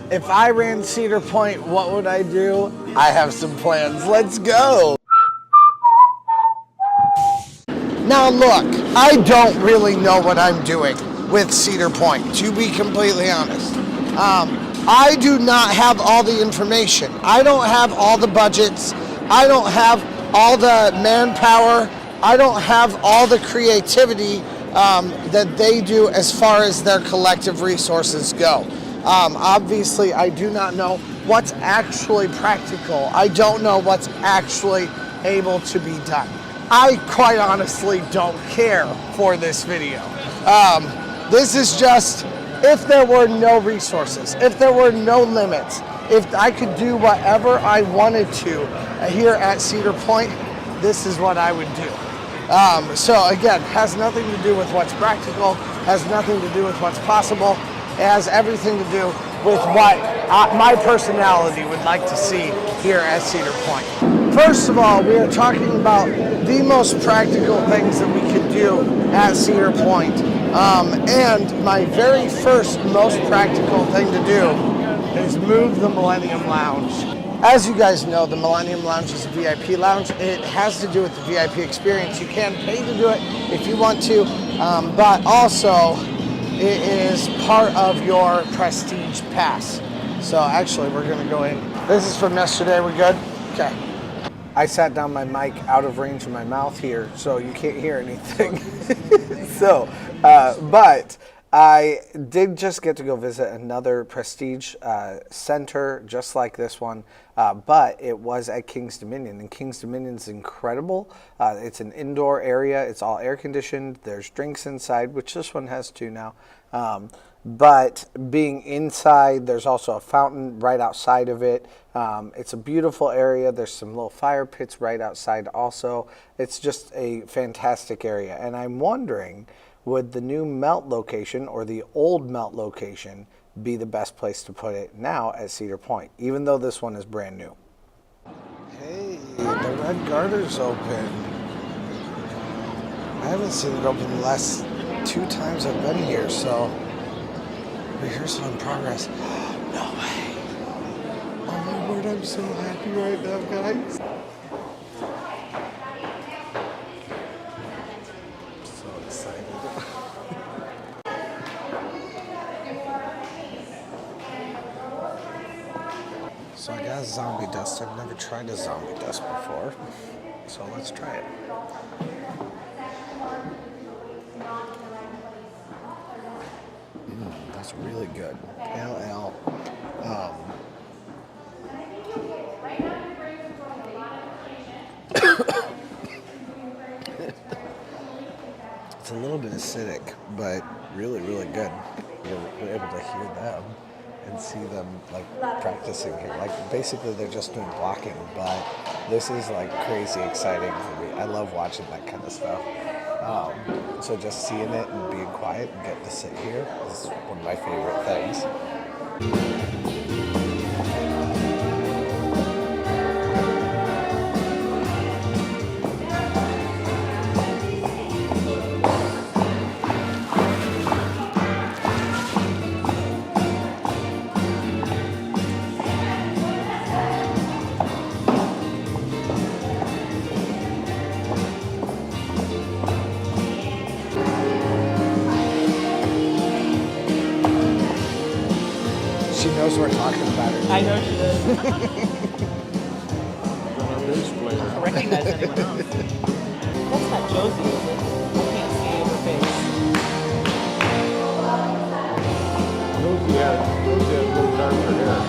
If I ran Cedar Point, what would I do? I have some plans. Let's go. Now look, I don't really know what I'm doing with Cedar Point, to be completely honest. I do not have all the information. I don't have all the budgets. I don't have all the manpower. I don't have all the creativity that they do as far as their collective resources go. Obviously, I do not know what's actually practical. I don't know what's actually able to be done. I quite honestly don't care for this video. This is just, if there were no resources, if there were no limits, if I could do whatever I wanted to here at Cedar Point, this is what I would do. So again, has nothing to do with what's practical, has nothing to do with what's possible. It has everything to do with what my personality would like to see here at Cedar Point. First of all, we are talking about the most practical things that we could do at Cedar Point. And my very first most practical thing to do is move the Millennium Lounge. As you guys know, the Millennium Lounge is a VIP lounge. It has to do with the VIP experience. You can pay to do it if you want to, but also it is part of your Prestige Pass. So actually, we're gonna go in. This is from yesterday, we're good? Okay. I sat down my mic out of range of my mouth here, so you can't hear anything. But I did just get to go visit another Prestige center, just like this one, but it was at King's Dominion, and King's Dominion is incredible. It's an indoor area. It's all air conditioned. There's drinks inside, which this one has too now. But being inside, there's also a fountain right outside of it. It's a beautiful area. There's some little fire pits right outside also. It's just a fantastic area. And I'm wondering, would the new Melt location or the old Melt location be the best place to put it now at Cedar Point, even though this one is brand new? Hey, the Red Garter's open. I haven't seen it open the last 2 times I've been here, so rehearsal in progress. No way. Oh my word, I'm so happy right now, guys. So excited. So I got a zombie dust. I've never tried a zombie dust before, so let's try it. That's really good. Pale ale. It's a little bit acidic, but really, really good. We're able to hear them and see them like practicing here. Like basically they're just doing blocking, but this is like crazy exciting for me. I love watching that kind of stuff. So just seeing it and being quiet and getting to sit here is one of my favorite things. She knows we're talking about her. I know she does. I don't recognize anyone else. That's not Josie, is it? I can't see her face. Josie has a little darker hair.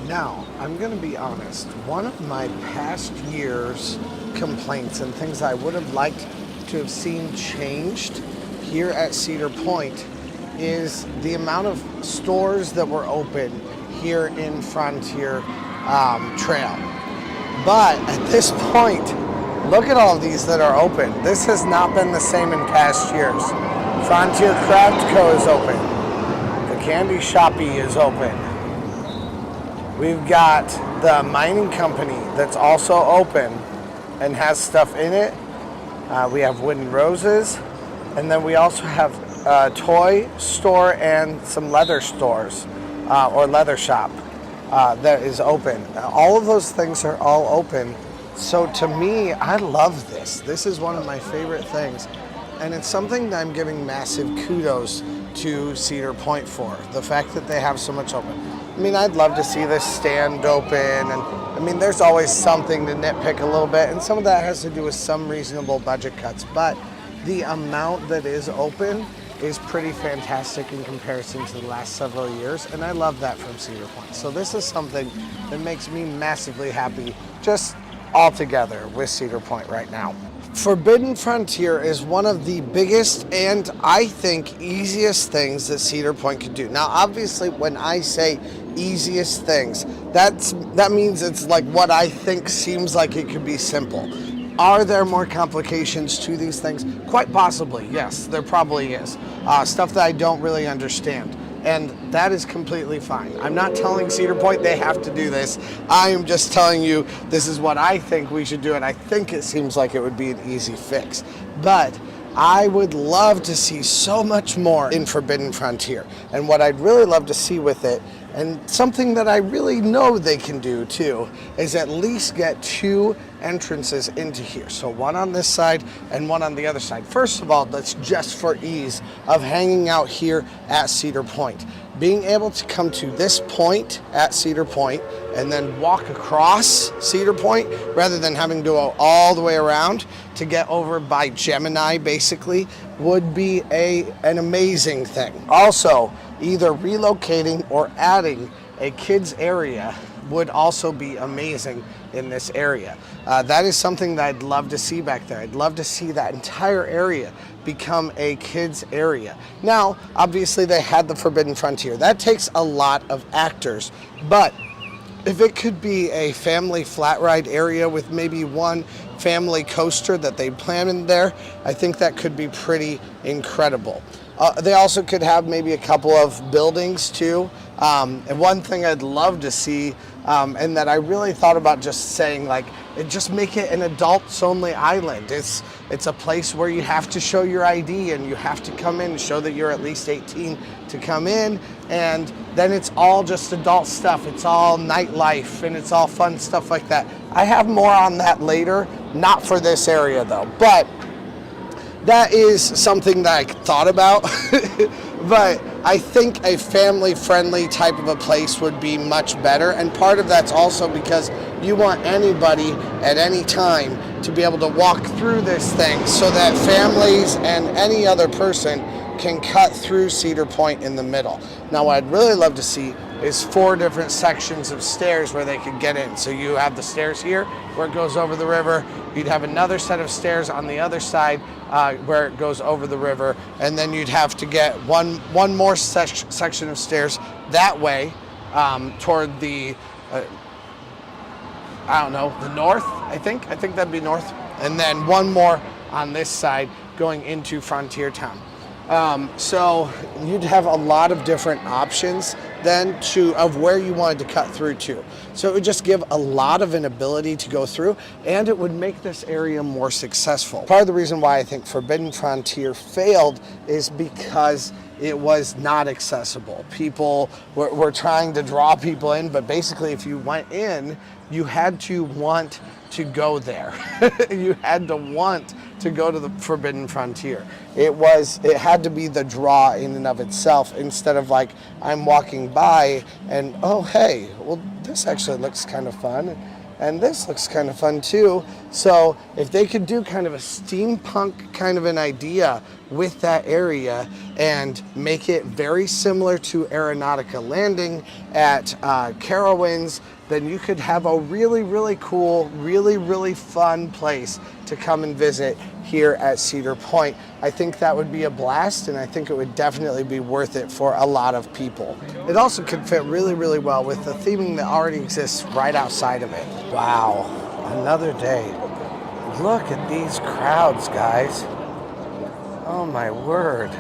Now, I'm going to be honest. One of my past year's complaints and things I would have liked to have seen changed here at Cedar Point is the amount of stores that were open here in Frontier Trail. But at this point, look at all of these that are open. This has not been the same in past years. Frontier Craft Co. is open. The Candy Shoppy is open. We've got the mining company that's also open and has stuff in it. We have Wooden Roses, and then we also have a toy store and some leather stores or leather shop that is open. All of those things are all open. So to me, I love this. This is one of my favorite things. And it's something that I'm giving massive kudos to Cedar Point for. The fact that they have so much open. I mean, I'd love to see this stand open. And I mean, there's always something to nitpick a little bit. And some of that has to do with some reasonable budget cuts. But the amount that is open is pretty fantastic in comparison to the last several years. And I love that from Cedar Point. So this is something that makes me massively happy just altogether with Cedar Point right now. Forbidden Frontier is one of the biggest and I think easiest things that Cedar Point could do. Now, obviously, when I say easiest things, that means it's like what I think seems like it could be simple. Are there more complications to these things? Quite possibly, yes, there probably is. Stuff that I don't really understand. And that is completely fine. I'm not telling Cedar Point they have to do this. I am just telling you this is what I think we should do, and I think it seems like it would be an easy fix. But I would love to see so much more in Forbidden Frontier. And what I'd really love to see with it, and something that I really know they can do too, is at least get 2 entrances into here. So one on this side and one on the other side. First of all, that's just for ease of hanging out here at Cedar Point. Being able to come to this point at Cedar Point and then walk across Cedar Point rather than having to go all the way around to get over by Gemini basically would be an amazing thing. Also, either relocating or adding a kids area would also be amazing in this area. That is something that I'd love to see back there. I'd love to see that entire area become a kids area. Now, obviously they had the Forbidden Frontier. That takes a lot of actors, but if it could be a family flat ride area with maybe one family coaster that they plan in there, I think that could be pretty incredible. They also could have maybe a couple of buildings too. And one thing I'd love to see, and that I really thought about just saying, like, just make it an adults only island. It's a place where you have to show your ID and you have to come in and show that you're at least 18 to come in. And then it's all just adult stuff. It's all nightlife and it's all fun stuff like that. I have more on that later, not for this area though, but that is something that I thought about. But I think a family-friendly type of a place would be much better. And part of that's also because you want anybody at any time to be able to walk through this thing so that families and any other person can cut through Cedar Point in the middle. Now, what I'd really love to see is 4 different sections of stairs where they could get in. So you have the stairs here where it goes over the river. You'd have another set of stairs on the other side where it goes over the river. And then you'd have to get one more section of stairs that way toward the, I don't know, the north, I think that'd be north. And then one more on this side going into Frontier Town. So you'd have a lot of different options then of where you wanted to cut through to. So it would just give a lot of an ability to go through, and it would make this area more successful. Part of the reason why I think Forbidden Frontier failed is because it was not accessible. People were trying to draw people in, but basically if you went in, you had to want to go there. You had to want to go to the Forbidden Frontier. It had to be the draw in and of itself, instead of like I'm walking by and, oh hey, well this actually looks kind of fun and this looks kind of fun too. So if they could do kind of a steampunk kind of an idea with that area and make it very similar to Aeronautica Landing at Carowinds, then you could have a really, really cool, really, really fun place to come and visit here at Cedar Point. I think that would be a blast, and I think it would definitely be worth it for a lot of people. It also could fit really, really well with the theming that already exists right outside of it. Wow, another day. Look at these crowds, guys. Oh my word.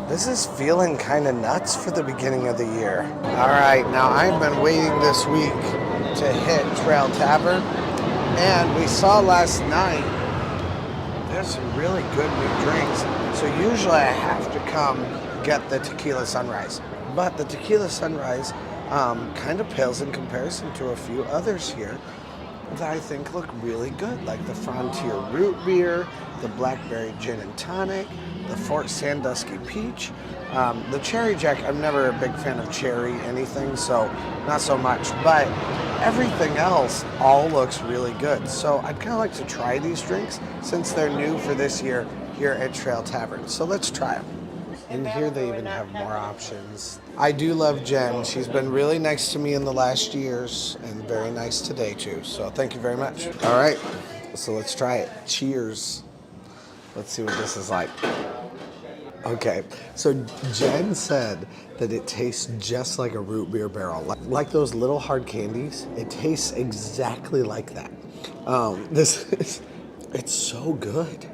This is feeling kind of nuts for the beginning of the year. All right, now I've been waiting this week to hit Trail Tavern, and we saw last night there's some really good new drinks. So usually I have to come get the Tequila Sunrise, but the Tequila Sunrise kind of pales in comparison to a few others here that I think look really good, like the Frontier Root Beer, the Blackberry Gin and Tonic, the Fort Sandusky Peach, the Cherry Jack. I'm never a big fan of cherry anything, so not so much, but everything else all looks really good. So I'd kind of like to try these drinks since they're new for this year here at Trail Tavern. So let's try them. In here they even have more options. I do love Jen. She's been really nice to me in the last years and very nice today too. So thank you very much. All right, so let's try it. Cheers. Let's see what this is like. Okay, so Jen said that it tastes just like a root beer barrel. Like those little hard candies, it tastes exactly like that. It's so good.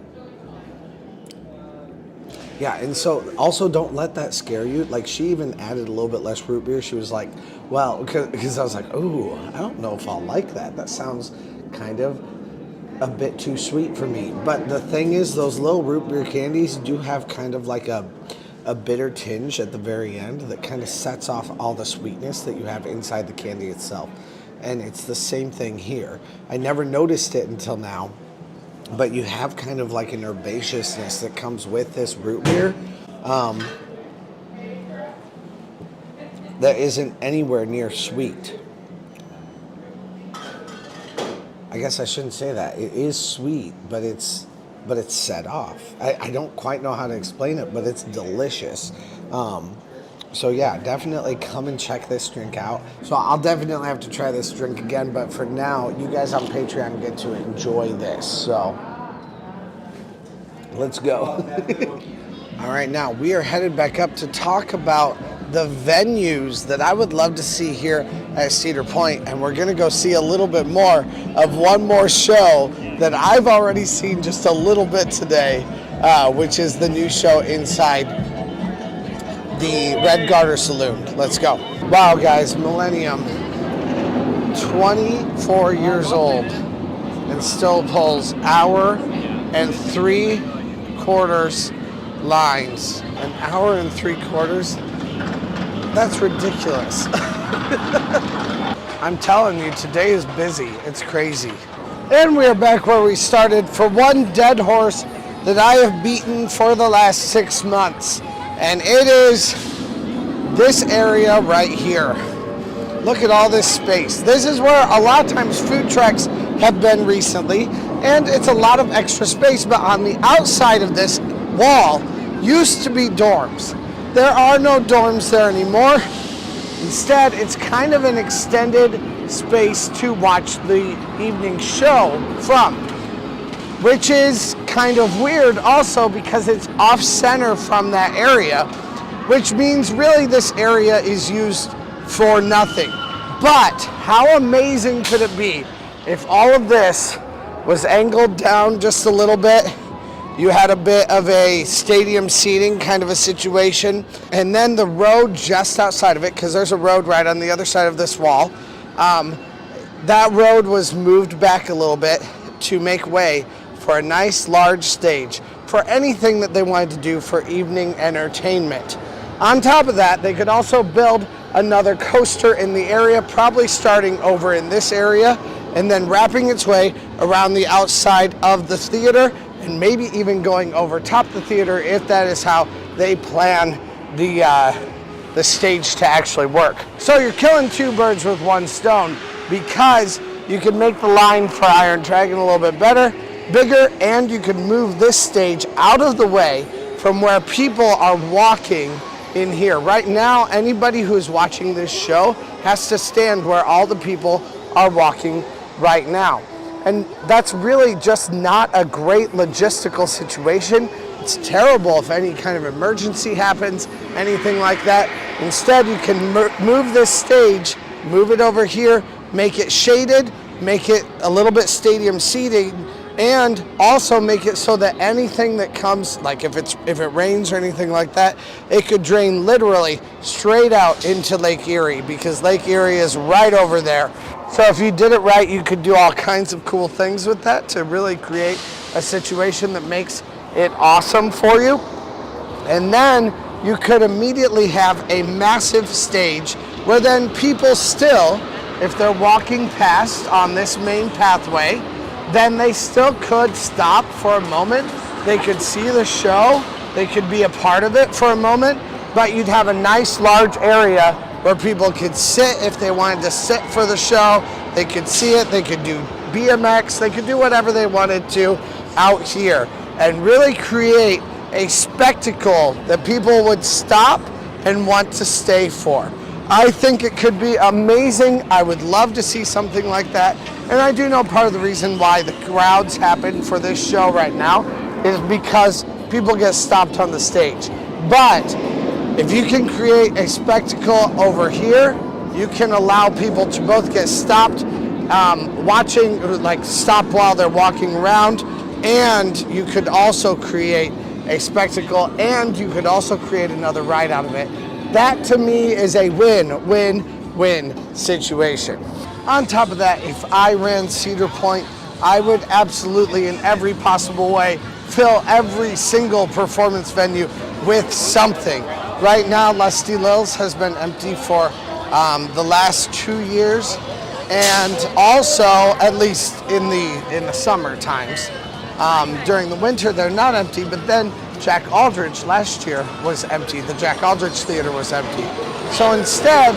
Yeah, and so also don't let that scare you. Like she even added a little bit less root beer. She was like, well, because I was like, ooh, I don't know if I'll like that. That sounds kind of a bit too sweet for me. But the thing is, those little root beer candies do have kind of like a bitter tinge at the very end that kind of sets off all the sweetness that you have inside the candy itself. And it's the same thing here. I never noticed it until now. But you have kind of like an herbaceousness that comes with this root beer that isn't anywhere near sweet. I guess I shouldn't say that. It is sweet, but it's set off. I don't quite know how to explain it, but it's delicious. So yeah, definitely come and check this drink out. So I'll definitely have to try this drink again, but for now, you guys on Patreon get to enjoy this. So let's go. All right, now we are headed back up to talk about the venues that I would love to see here at Cedar Point, and we're gonna go see a little bit more of one more show that I've already seen just a little bit today, which is the new show inside the Red Garter Saloon. Let's go. Wow, guys, Millennium, 24 years old and still pulls hour and 3/4 lines. An hour and 3/4? That's ridiculous. I'm telling you, today is busy. It's crazy. And we are back where we started for one dead horse that I have beaten for the last 6 months. And it is this area right here. Look at all this space. This is where a lot of times food trucks have been recently, and it's a lot of extra space, but on the outside of this wall used to be dorms. There are no dorms there anymore. Instead, it's kind of an extended space to watch the evening show from, which is kind of weird also because it's off center from that area, which means really this area is used for nothing. But how amazing could it be if all of this was angled down just a little bit? You had a bit of a stadium seating kind of a situation, and then the road just outside of it, because there's a road right on the other side of this wall. That road was moved back a little bit to make way for a nice large stage for anything that they wanted to do for evening entertainment. On top of that, they could also build another coaster in the area, probably starting over in this area and then wrapping its way around the outside of the theater and maybe even going over top the theater if that is how they plan the stage to actually work. So you're killing two birds with one stone because you can make the line for Iron Dragon a little bit bigger, and you can move this stage out of the way from where people are walking in here. Right now, anybody who's watching this show has to stand where all the people are walking right now. And that's really just not a great logistical situation. It's terrible if any kind of emergency happens, anything like that. Instead, you can move this stage, move it over here, make it shaded, make it a little bit stadium seating, and also make it so that anything that comes, like if it rains or anything like that, it could drain literally straight out into Lake Erie, because Lake Erie is right over there. So if you did it right, you could do all kinds of cool things with that to really create a situation that makes it awesome for you. And then you could immediately have a massive stage where then people still, if they're walking past on this main pathway, then they still could stop for a moment. They could see the show. They could be a part of it for a moment, but you'd have a nice large area where people could sit if they wanted to sit for the show. They could see it. They could do BMX. They could do whatever they wanted to out here and really create a spectacle that people would stop and want to stay for. I think it could be amazing. I would love to see something like that. And I do know part of the reason why the crowds happen for this show right now is because people get stopped on the stage. But if you can create a spectacle over here, you can allow people to both get stopped watching, like stop while they're walking around, and you could also create a spectacle, and you could also create another ride out of it. That to me is a win-win-win situation. On top of that, if I ran Cedar Point, I would absolutely, in every possible way, fill every single performance venue with something. Right now, Lusty Lils has been empty for the last 2 years, and also, at least in the summer times. During the winter, they're not empty, but then Jack Aldridge last year was empty. The Jack Aldridge Theater was empty. So instead,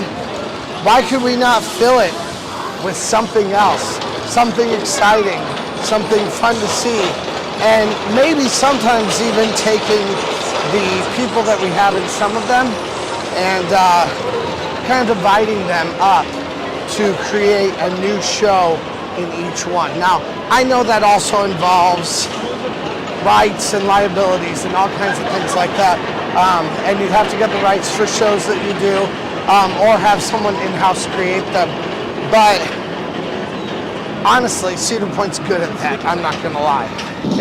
why could we not fill it with something else, something exciting, something fun to see, and maybe sometimes even taking the people that we have in some of them and kind of dividing them up to create a new show in each one. Now, I know that also involves rights and liabilities and all kinds of things like that, and you have to get the rights for shows that you do, or have someone in-house create them. But honestly, Cedar Point's good at that, I'm not gonna lie.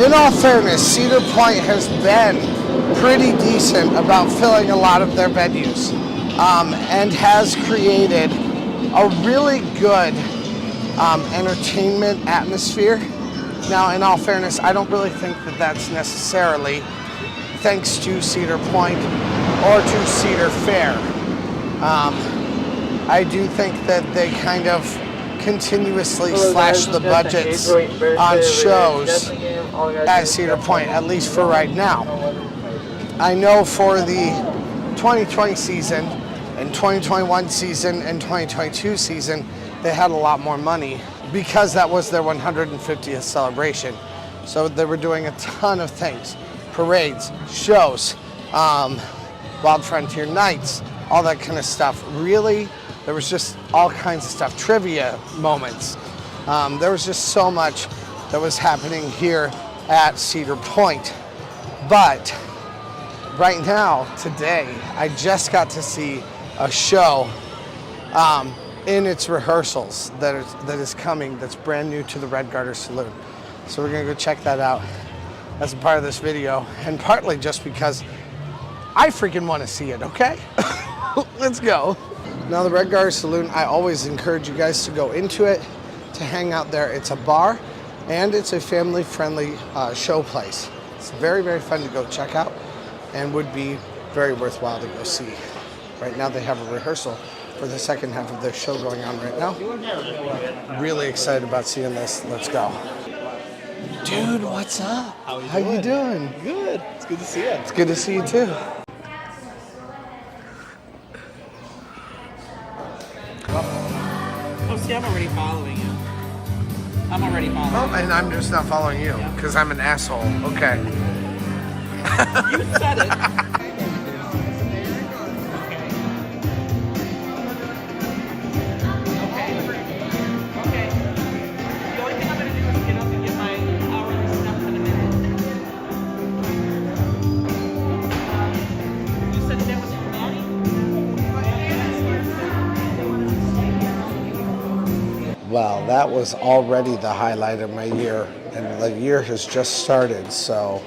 In all fairness, Cedar Point has been pretty decent about filling a lot of their venues, and has created a really good entertainment atmosphere. Now, in all fairness, I don't really think that that's necessarily thanks to Cedar Point or to Cedar Fair. I do think that they kind of continuously slash the budgets on shows at Cedar Point, at least for right now. I know for the 2020 season and 2021 season and 2022 season, they had a lot more money because that was their 150th celebration. So they were doing a ton of things, parades, shows, Wild Frontier Nights, all that kind of stuff. Really, there was just all kinds of stuff, trivia moments. There was just so much that was happening here at Cedar Point. But right now, today, I just got to see a show in its rehearsals that is coming, that's brand new to the Red Garter Saloon. So we're gonna go check that out as a part of this video, and partly just because I freaking wanna see it, okay? Let's go. Now the Red Garter Saloon, I always encourage you guys to go into it, to hang out there. It's a bar, and it's a family-friendly show place. It's very, very fun to go check out, and would be very worthwhile to go see. Right now they have a rehearsal for the second half of their show going on right now. Really excited about seeing this. Let's go. Dude, what's up? How you doing? Good. It's good to see you. It's good to see you too. Oh, see, I'm already following you. I'm already following Oh, and I'm just not following you because I'm an asshole. Okay. you. You said it. Well, that was already the highlight of my year and the year has just started. So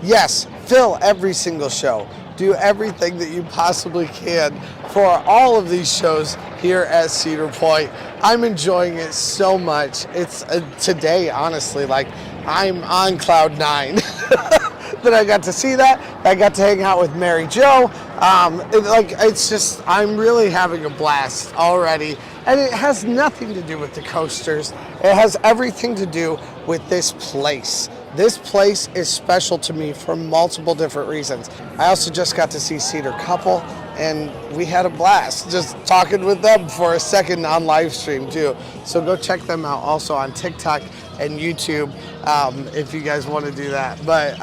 yes, fill every single show. Do everything that you possibly can for all of these shows here at Cedar Point. I'm enjoying it so much. It's today, honestly, like I'm on cloud nine that I got to see that. I got to hang out with Mary Jo. I'm really having a blast already. And it has nothing to do with the coasters. It has everything to do with this place. This place is special to me for multiple different reasons. I also just got to see Cedar Couple, and we had a blast just talking with them for a second on live stream too. So go check them out also on TikTok and YouTube if you guys want to do that. But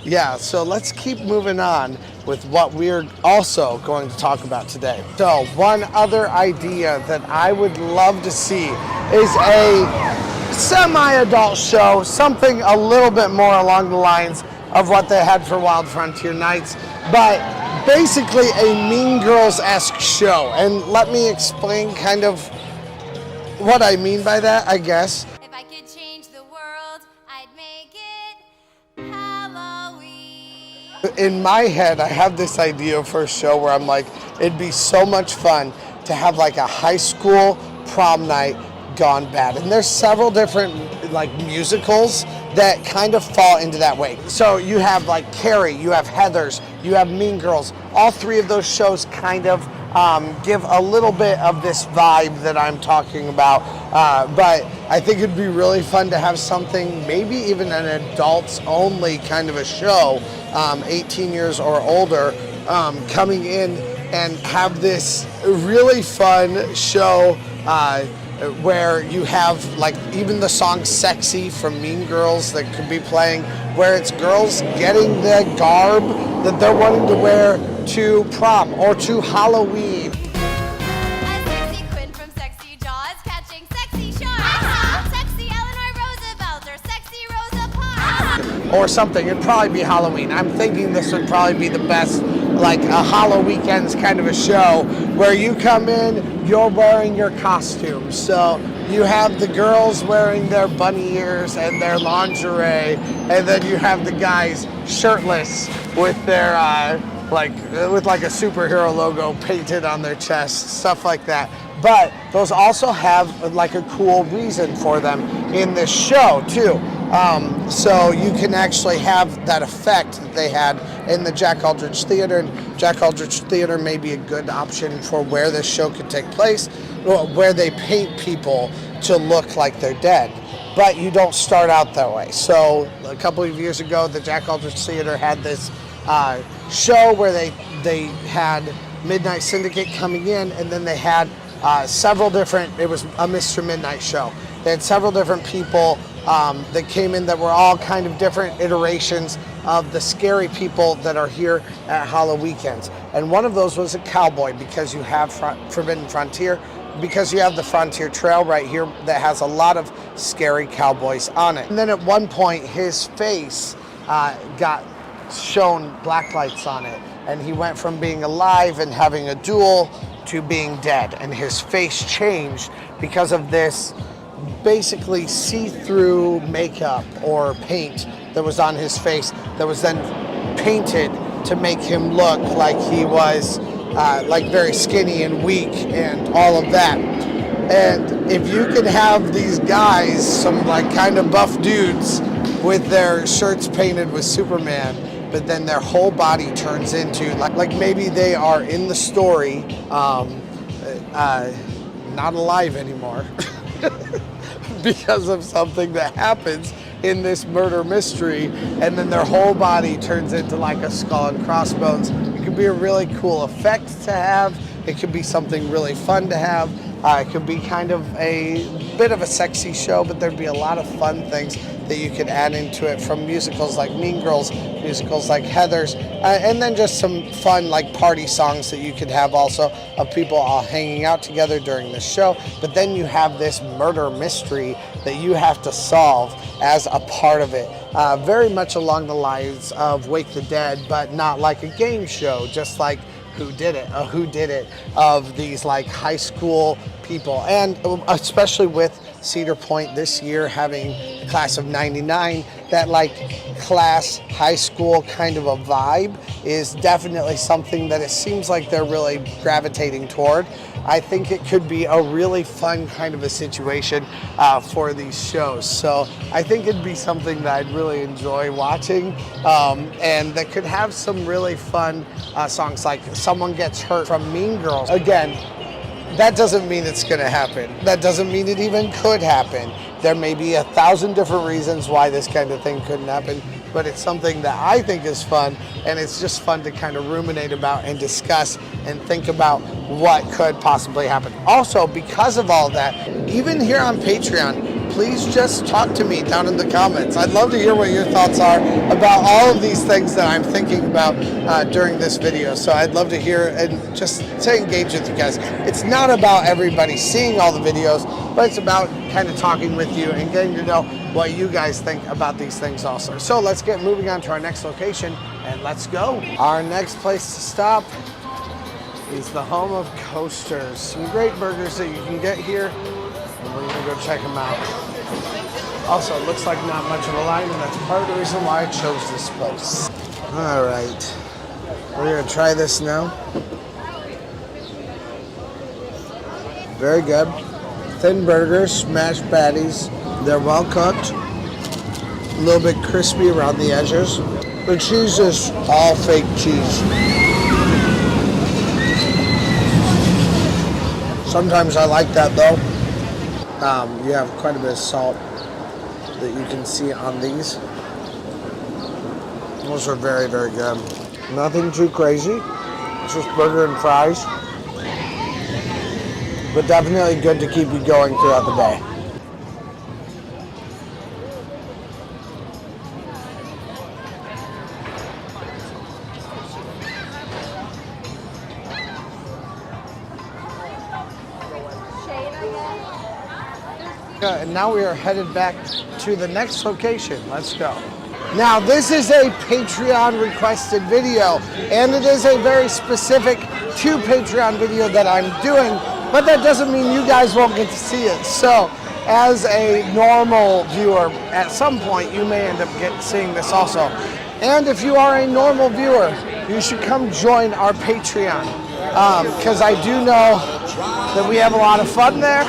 yeah, so let's keep moving on with what we're also going to talk about today. So one other idea that I would love to see is a semi-adult show, something a little bit more along the lines of what they had for Wild Frontier Nights, but basically a Mean Girls-esque show. And let me explain kind of what I mean by that, I guess. If I could change the world, I'd make it Halloween. In my head, I have this idea for a show where I'm like, it'd be so much fun to have like a high school prom night gone bad. And there's several different like musicals that kind of fall into that way. So you have like Carrie, you have Heathers, you have Mean Girls. All three of those shows kind of give a little bit of this vibe that I'm talking about. But I think it'd be really fun to have something, maybe even an adults only kind of a show, 18 years or older, coming in and have this really fun show where you have like even the song Sexy from Mean Girls that could be playing, where it's girls getting the garb that they're wanting to wear to prom or to Halloween. A sexy queen from Sexy Jaws catching sexy sharks. Sexy Eleanor Roosevelt or Sexy Rosa Parks. Or something. It'd probably be Halloween. I'm thinking this would probably be the best, like a Halloween Weekends kind of a show where you come in, you're wearing your costume. So you have the girls wearing their bunny ears and their lingerie, and then you have the guys shirtless with their with like a superhero logo painted on their chest, stuff like that. But those also have like a cool reason for them in this show too. So you can actually have that effect that they had in the Jack Aldrich Theater. And Jack Aldrich Theater may be a good option for where this show could take place, where they paint people to look like they're dead. But you don't start out that way. So a couple of years ago, the Jack Aldrich Theater had this show where they had Midnight Syndicate coming in, and then they had several different, it was a Mr. Midnight show. They had several different people that came in that were all kind of different iterations of the scary people that are here at Halloween Weekends. And one of those was a cowboy, because you have Forbidden Frontier, because you have the Frontier Trail right here that has a lot of scary cowboys on it. And then at one point, his face got shown black lights on it, and he went from being alive and having a duel to being dead, and his face changed because of this basically see-through makeup or paint that was on his face that was then painted to make him look like he was like very skinny and weak and all of that. And if you can have these guys, some like kind of buff dudes with their shirts painted with Superman, but then their whole body turns into like maybe they are in the story not alive anymore because of something that happens in this murder mystery, and then their whole body turns into like a skull and crossbones. It could be a really cool effect to have. It could be something really fun to have. It could be kind of a bit of a sexy show, but there'd be a lot of fun things that you could add into it, from musicals like Mean Girls, musicals like Heathers, and then just some fun like party songs that you could have also of people all hanging out together during the show. But then you have this murder mystery that you have to solve as a part of it. Very much along the lines of Wake the Dead, but not like a game show, just like Who Did It, a Who Did It of these like high school people, and especially with Cedar Point this year having a class of 99, that like class high school kind of a vibe is definitely something that it seems like they're really gravitating toward. I think it could be a really fun kind of a situation for these shows. So I think it'd be something that I'd really enjoy watching, and that could have some really fun songs, like Someone Gets Hurt from Mean Girls. Again, that doesn't mean it's gonna happen. That doesn't mean it even could happen. There may be 1,000 different reasons why this kind of thing couldn't happen, but it's something that I think is fun, and it's just fun to kind of ruminate about and discuss and think about what could possibly happen. Also, because of all that, even here on Patreon, please just talk to me down in the comments. I'd love to hear what your thoughts are about all of these things that I'm thinking about during this video. So I'd love to hear and just to engage with you guys. It's not about everybody seeing all the videos, but it's about kind of talking with you and getting to know what you guys think about these things also. So let's get moving on to our next location, and let's go. Our next place to stop is the home of Coasters. Some great burgers that you can get here, and we're gonna go check them out. Also, it looks like not much of a line, and that's part of the reason why I chose this place. All right, we're gonna try this now. Very good. Thin burgers, smashed patties. They're well cooked, a little bit crispy around the edges. The cheese is all fake cheese. Sometimes I like that though. You have quite a bit of salt that you can see on these. Those are very, very good. Nothing too crazy. It's just burger and fries. But definitely good to keep you going throughout the day. And now we are headed back to the next location. Let's go. Now this is a Patreon requested video, and it is a very specific to Patreon video that I'm doing, but that doesn't mean you guys won't get to see it. So as a normal viewer, at some point you may end up seeing this also. And if you are a normal viewer, you should come join our Patreon, because I do know that we have a lot of fun there,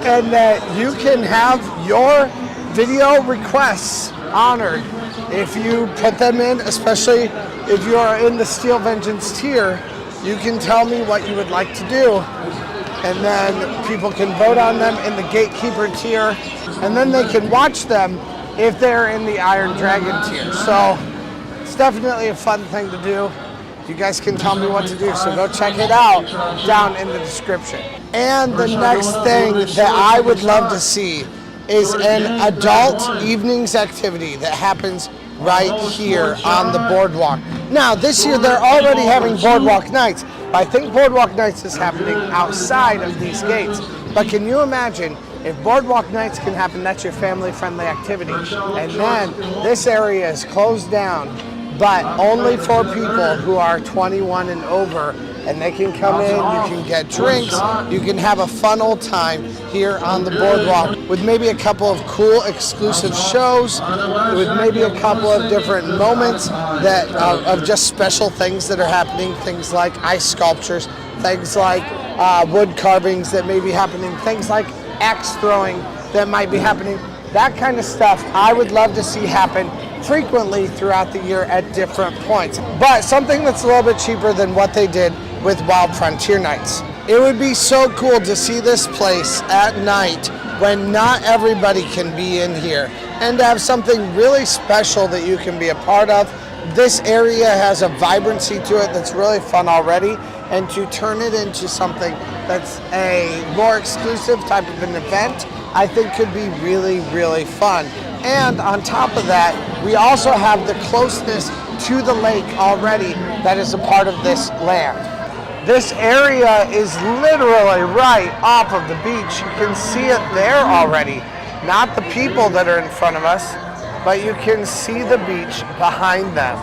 and that you can have your video requests honored if you put them in, especially if you are in the Steel Vengeance tier. You can tell me what you would like to do, and then people can vote on them in the Gatekeeper tier, and then they can watch them if they're in the Iron Dragon tier. So it's definitely a fun thing to do. You guys can tell me what to do, so go check it out down in the description. And the next thing that I would love to see is an adult evenings activity that happens right here on the Boardwalk. Now, this year they're already having Boardwalk nights, but I think Boardwalk nights is happening outside of these gates. But can you imagine if Boardwalk nights can happen? That's your family-friendly activity. And then this area is closed down, but only for people who are 21 and over, and they can come in, you can get drinks, you can have a fun old time here on the Boardwalk with maybe a couple of cool exclusive shows, with maybe a couple of different moments that of just special things that are happening, things like ice sculptures, things like wood carvings that may be happening, things like axe throwing that might be happening. That kind of stuff I would love to see happen frequently throughout the year at different points. But something that's a little bit cheaper than what they did with Wild Frontier Nights. It would be so cool to see this place at night when not everybody can be in here, and to have something really special that you can be a part of. This area has a vibrancy to it that's really fun already, and to turn it into something that's a more exclusive type of an event, I think could be really, really fun. And on top of that, we also have the closeness to the lake already that is a part of this land. This area is literally right off of the beach. You can see it there already. Not the people that are in front of us, but you can see the beach behind them.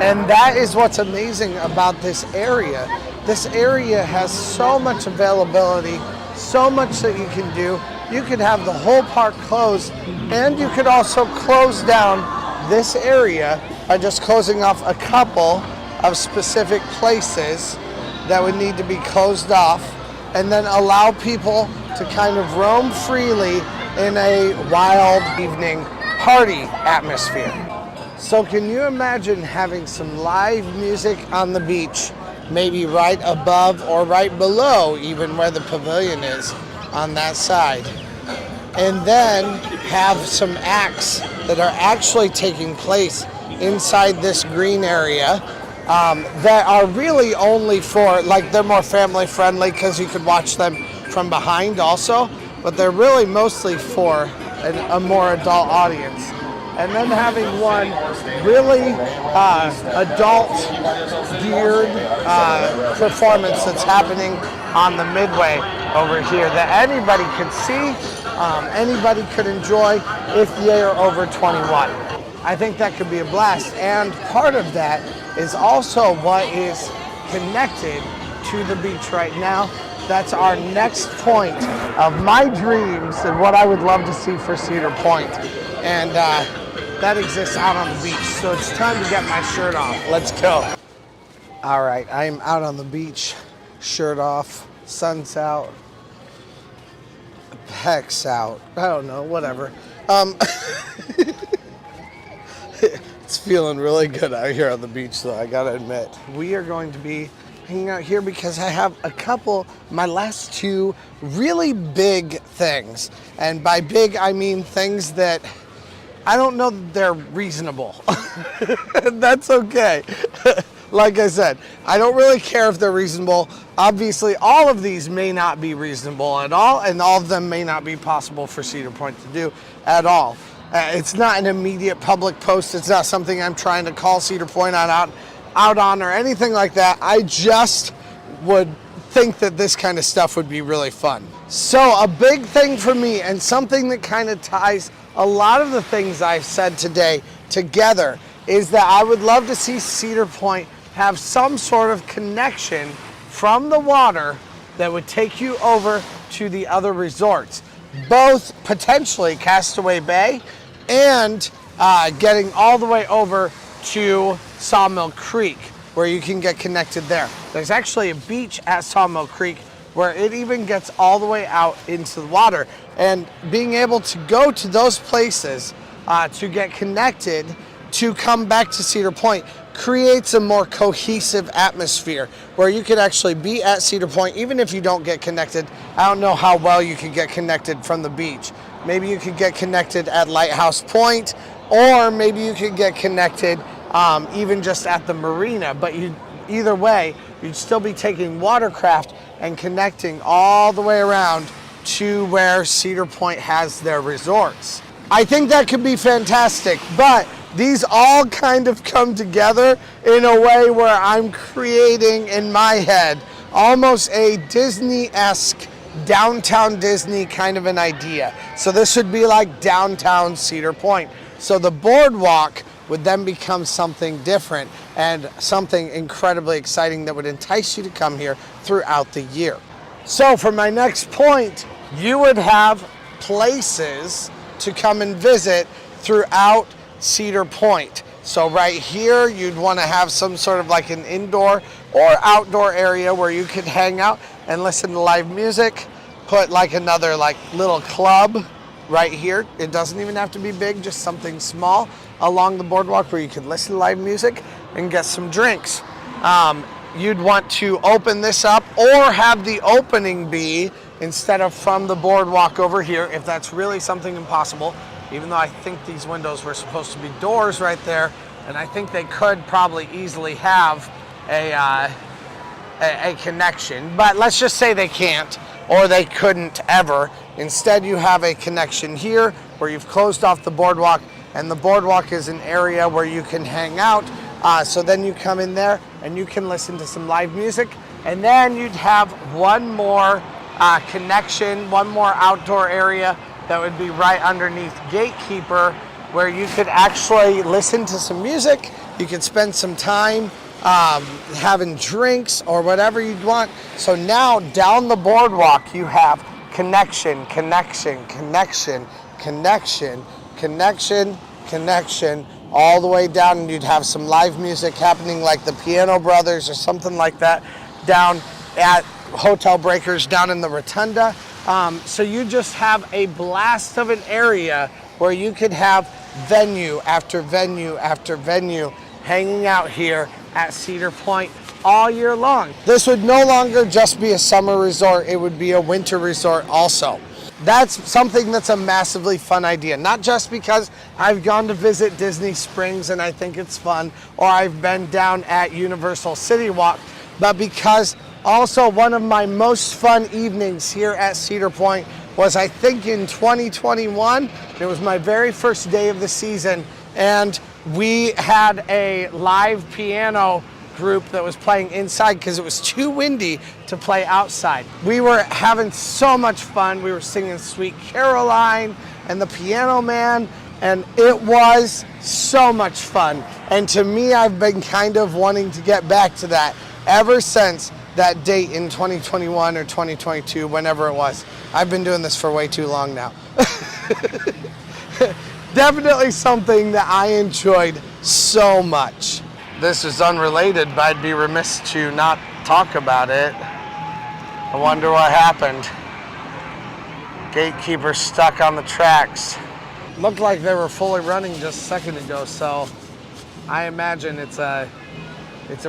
And that is what's amazing about this area. This area has so much availability, so much that you can do, you could have the whole park closed, and you could also close down this area by just closing off a couple of specific places that would need to be closed off, and then allow people to kind of roam freely in a wild evening party atmosphere. So can you imagine having some live music on the beach, maybe right above or right below even where the pavilion is on that side, and then have some acts that are actually taking place inside this green area that are really only for, like, they're more family friendly because you could watch them from behind also, but they're really mostly for a more adult audience. And then having one really adult geared performance that's happening on the midway over here that anybody could see, anybody could enjoy if they're over 21. I think that could be a blast, and part of that is also what is connected to the beach right now. That's our next point of my dreams and what I would love to see for Cedar Point. And that exists out on the beach. So it's time to get my shirt off. Let's go. All right, I am out on the beach, shirt off, sun's out, heck's out. I don't know, whatever. It's feeling really good out here on the beach, though, I gotta admit. We are going to be hanging out here because I have my last two really big things. And by big, I mean things that I don't know that they're reasonable. That's okay. Like I said, I don't really care if they're reasonable. Obviously, all of these may not be reasonable at all, and all of them may not be possible for Cedar Point to do at all. It's not an immediate public post. It's not something I'm trying to call Cedar Point out on or anything like that. I just would think that this kind of stuff would be really fun. So a big thing for me, and something that kind of ties a lot of the things I've said today together, is that I would love to see Cedar Point have some sort of connection from the water that would take you over to the other resorts, both potentially Castaway Bay and getting all the way over to Sawmill Creek, where you can get connected there. There's actually a beach at Sawmill Creek where it even gets all the way out into the water. And being able to go to those places to get connected to come back to Cedar Point creates a more cohesive atmosphere where you could actually be at Cedar Point even if you don't get connected. I don't know how well you could get connected from the beach. Maybe you could get connected at Lighthouse Point, or maybe you could get connected even just at the marina. But either way, you'd still be taking watercraft and connecting all the way around to where Cedar Point has their resorts. I think that could be fantastic, but these all kind of come together in a way where I'm creating in my head almost a Disney-esque downtown Disney kind of an idea. So this would be like downtown Cedar Point. So the boardwalk would then become something different and something incredibly exciting that would entice you to come here throughout the year. So for my next point, you would have places to come and visit throughout Cedar Point. So right here, you'd want to have some sort of like an indoor or outdoor area where you could hang out and listen to live music. Put like another like little club right here. It doesn't even have to be big, just something small along the boardwalk where you can listen to live music and get some drinks. You'd want to open this up or have the opening be instead of from the boardwalk over here, if that's really something impossible, even though I think these windows were supposed to be doors right there, and I think they could probably easily have a connection, but let's just say they can't, or they couldn't ever. Instead, you have a connection here where you've closed off the boardwalk, and the boardwalk is an area where you can hang out. So then you come in there and you can listen to some live music, and then you'd have one more connection, one more outdoor area that would be right underneath Gatekeeper, where you could actually listen to some music. You could spend some time having drinks or whatever you'd want. So now down the boardwalk you have connection, connection, connection, connection, connection, connection, all the way down, and you'd have some live music happening like the Piano Brothers or something like that down at Hotel Breakers down in the Rotunda. So you just have a blast of an area where you could have venue after venue after venue hanging out here at Cedar Point all year long. This would no longer just be a summer resort, it would be a winter resort also. That's something that's a massively fun idea, not just because I've gone to visit Disney Springs and I think it's fun, or I've been down at Universal City Walk, but because also one of my most fun evenings here at Cedar Point was, I think, in 2021. It was my very first day of the season, and we had a live piano group that was playing inside because it was too windy to play outside. We were having so much fun. We were singing Sweet Caroline and the Piano Man, and it was so much fun. And to me, I've been kind of wanting to get back to that ever since that date in 2021 or 2022, whenever it was. I've been doing this for way too long now. Definitely something that I enjoyed so much. This is unrelated, but I'd be remiss to not talk about it. I wonder what happened. Gatekeeper stuck on the tracks. Looked like they were fully running just a second ago, so I imagine it's a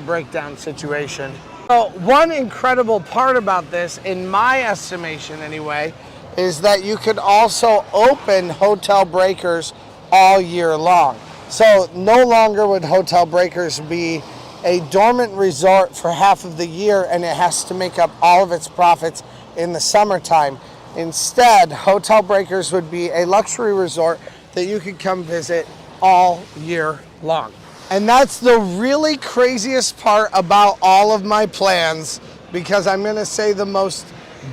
breakdown situation. So one incredible part about this, in my estimation anyway, is that you could also open Hotel Breakers all year long. So no longer would Hotel Breakers be a dormant resort for half of the year and it has to make up all of its profits in the summertime. Instead, Hotel Breakers would be a luxury resort that you could come visit all year long. And that's the really craziest part about all of my plans, because I'm gonna say the most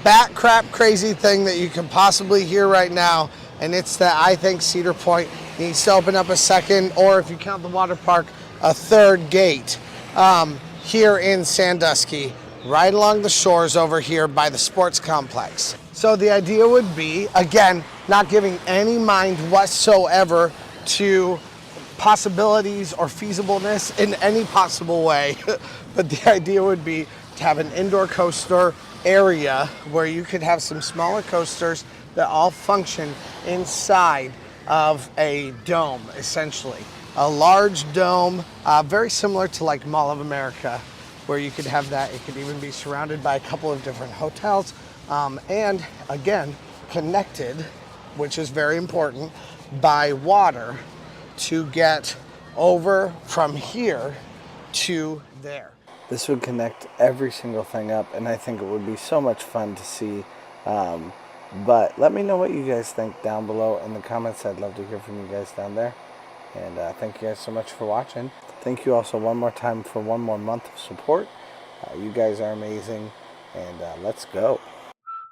bat crap crazy thing that you can possibly hear right now, and it's that I think Cedar Point needs to open up a second, or if you count the water park, a third gate here in Sandusky, right along the shores over here by the sports complex. So the idea would be, again, not giving any mind whatsoever to possibilities or feasibleness in any possible way, but the idea would be to have an indoor coaster area where you could have some smaller coasters that all function inside of a dome, essentially. A large dome, very similar to like Mall of America, where you could have that. It could even be surrounded by a couple of different hotels, and again, connected, which is very important, by water to get over from here to there. This would connect every single thing up, and I think it would be so much fun to see. But let me know what you guys think down below in the comments. I'd love to hear from you guys down there. And thank you guys so much for watching. Thank you also one more time for one more month of support. You guys are amazing, and let's go.